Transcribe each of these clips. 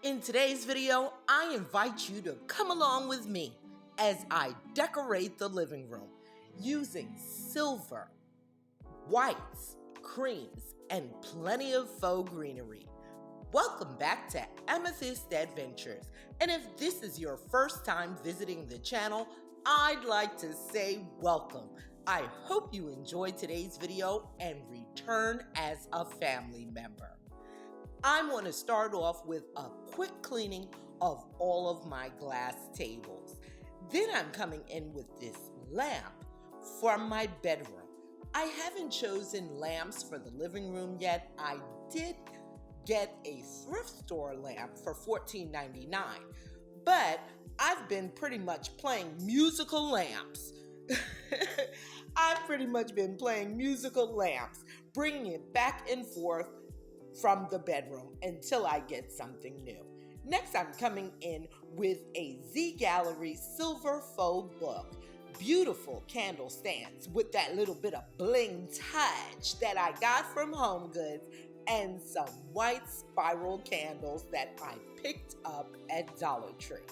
In today's video, I invite you to come along with me as I decorate the living room using silver, whites, creams, and plenty of faux greenery. Welcome back to Amethyst Adventures, and if this is your first time visiting the channel, I'd like to say welcome. I hope you enjoyed today's video and return as a family member. I'm going to start off with a quick cleaning of all of my glass tables. Then I'm coming in with this lamp from my bedroom. I haven't chosen lamps for the living room yet. I did get a thrift store lamp for $14.99, but I've been pretty much playing musical lamps. I've pretty much been playing musical lamps, bringing it back and forth from the bedroom until I get something new. Next, I'm coming in with a Z Gallery silver faux book. Beautiful candle stands with that little bit of bling touch that I got from Home Goods, and some white spiral candles that I picked up at Dollar Tree.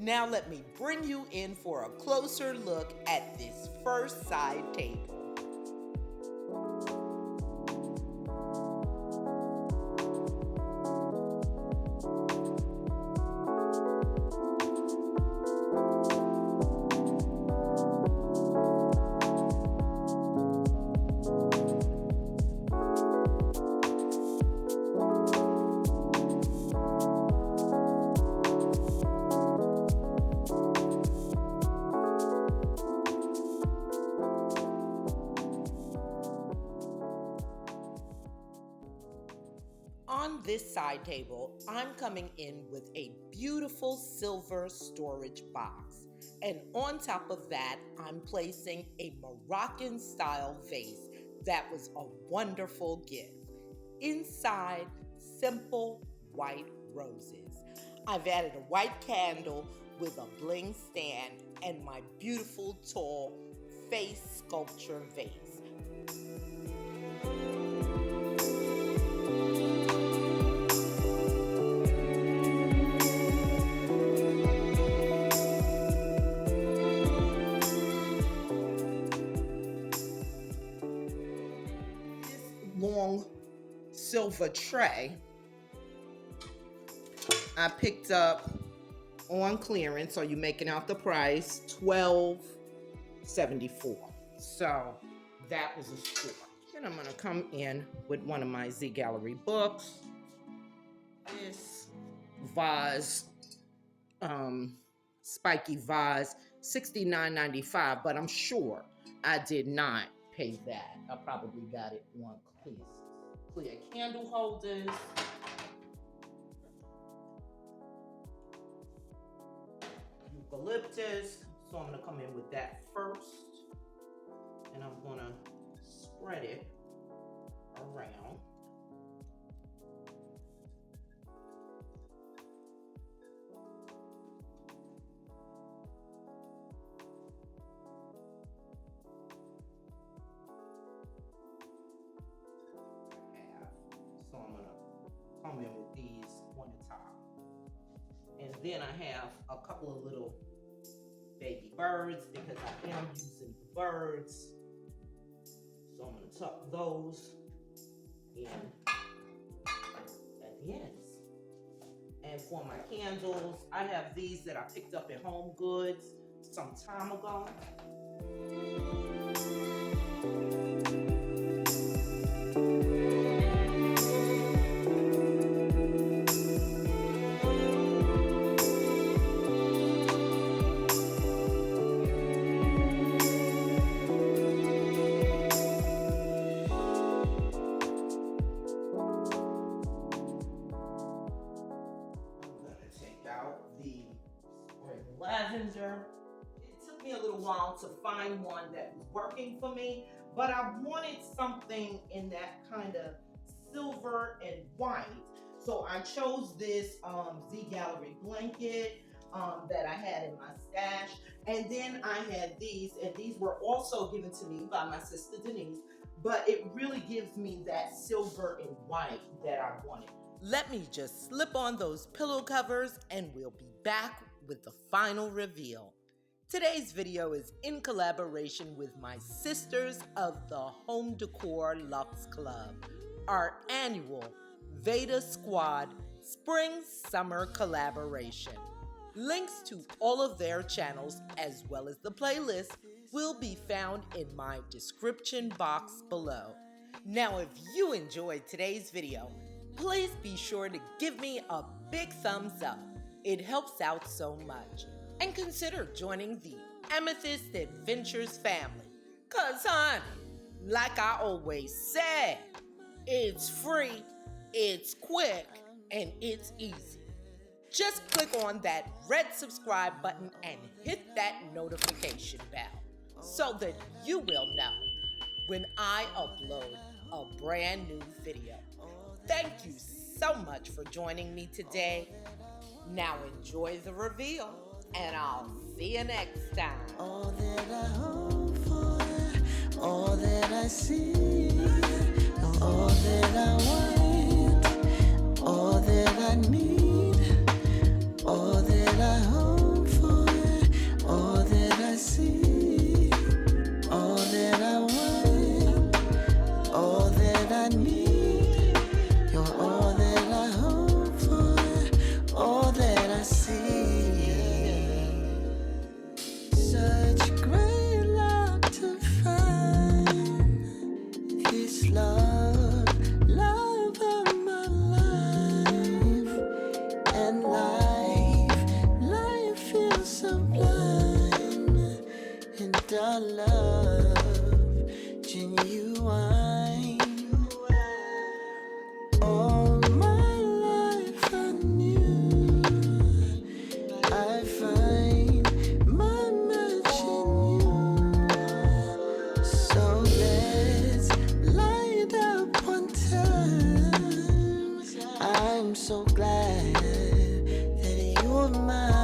Now let me bring you in for a closer look at this first side table. On this side table, I'm coming in with a beautiful silver storage box. And on top of that, I'm placing a Moroccan style vase that was a wonderful gift. Inside, simple white roses. I've added a white candle with a bling stand and my beautiful tall face sculpture vase. Long silver tray I picked up on clearance, so you're making out the price, $12.74. So that was a score. Then I'm gonna come in with one of my Z Gallery books. This vase, spiky vase, $69.95, but I'm sure I did not pay that. I probably got it on clear candle holders. Eucalyptus. So I'm gonna come in with that first, and I'm gonna spread it around. So I'm gonna come in with these on the top. And then I have a couple of little baby birds because I am using the birds. So I'm gonna tuck those in at the ends. And for my candles, I have these that I picked up at Home Goods some time ago. Lavender. It took me a little while to find one that was working for me, but I wanted something in that kind of silver and white. So I chose this Z Gallery blanket that I had in my stash. And then I had these, and these were also given to me by my sister Denise, but it really gives me that silver and white that I wanted. Let me just slip on those pillow covers and we'll be back with the final reveal. Today's video is in collaboration with my sisters of the Home Decor Luxe Club, our annual VEDA SQUAD Spring-Summer collaboration. Links to all of their channels as well as the playlist will be found in my description box below. Now, if you enjoyed today's video, please be sure to give me a big thumbs up. It helps out so much. And consider joining the Amethyst Adventures family. Cause honey, like I always say, it's free, it's quick, and it's easy. Just click on that red subscribe button and hit that notification bell so that you will know when I upload a brand new video. Thank you so much for joining me today. Now enjoy the reveal, and I'll see you next time. All that I hope for, all that I see, all that I want, all that I need, all that I hope for, all that I see, all that I want, all that I need, you're all that I hope for, all that I see. Such great luck to find this love of my life, and life feels sublime, and our love genuine. All my life I knew I find my match in you. So let's light up one time. I'm so glad that you're mine.